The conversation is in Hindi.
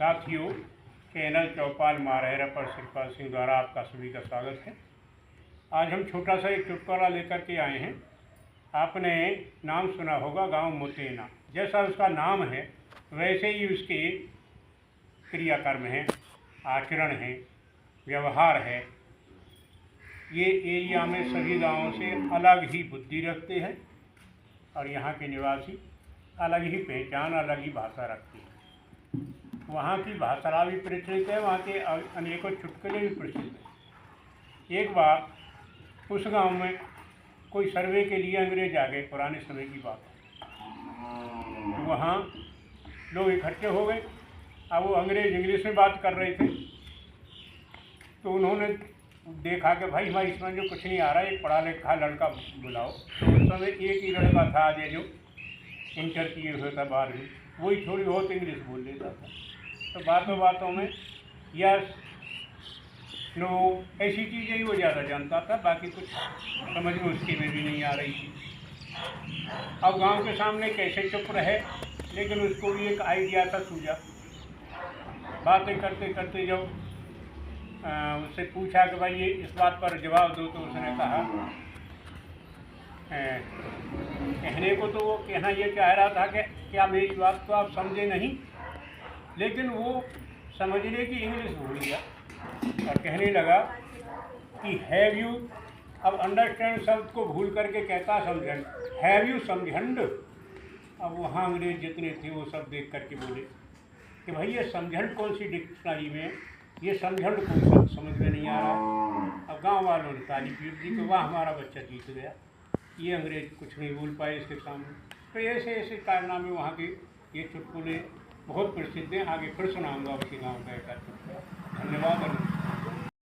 साथियों, चैनल चौपाल मारहरा पर श्रीपाल सिंह द्वारा आपका सभी का स्वागत है। आज हम छोटा सा एक चुटकुला लेकर के आए हैं। आपने नाम सुना होगा गांव मुतेना। जैसा उसका नाम है वैसे ही उसके क्रियाकर्म हैं, आचरण हैं, व्यवहार है। ये एरिया में सभी गांवों से अलग ही बुद्धि रखते हैं और यहाँ के निवासी अलग ही पहचान, अलग ही भाषा रखते हैं। वहाँ की भाषा भी प्रचलित है, वहाँ के अनेकों चुटकुले भी प्रचलित हैं। एक बार उस गांव में कोई सर्वे के लिए अंग्रेज आ गए, पुराने समय की बात है। तो वहाँ लोग इकट्ठे हो गए। अब वो अंग्रेज इंग्लिश में बात कर रहे थे, तो उन्होंने देखा कि भाई हमारी इसमें जो कुछ नहीं आ रहा है, एक पढ़ा लिखा लड़का बुलाओ। तो उस समय एक ही लड़का था जो इंटर किए हुए था 12वीं, वही थोड़ी बहुत इंग्लिश बोल लेता था। तो बातों में यस नो ऐसी चीज़ें ही वो ज़्यादा जानता था, बाकी कुछ समझ में उसकी में भी नहीं आ रही थी। अब गांव के सामने कैसे चुप रहे, लेकिन उसको भी एक आइडिया था सूझा। बातें करते करते जब उससे पूछा कि भाई ये इस बात पर जवाब दो, तो उसने कहा कहने को तो वो कहना ये चाह रहा था कि क्या मेरी बात तो आप समझे नहीं, लेकिन वो समझने की इंग्लिश भूल गया और कहने लगा कि हैव यू, अब अंडरस्टैंड शब्द को भूल करके कहता समझन, हैव यू समझंड। अब वहाँ अंग्रेज जितने थे वो सब देख करके बोले कि भाई ये समझंड कौन सी डिक्शनरी में, ये समझंड कोई शब्द समझ में नहीं आ रहा। अब गांव वालों ने ताली पीट दी कि वाह हमारा बच्चा जीत गया, ये अंग्रेज कुछ नहीं बोल पाए इसके सामने। तो ऐसे ऐसे कारनामे वहाँ के ये चुटकुले बहुत प्रसिद्ध हैं। आगे फिर सुनाऊंगा उसी गाँव का एक चुटकुला। धन्यवाद।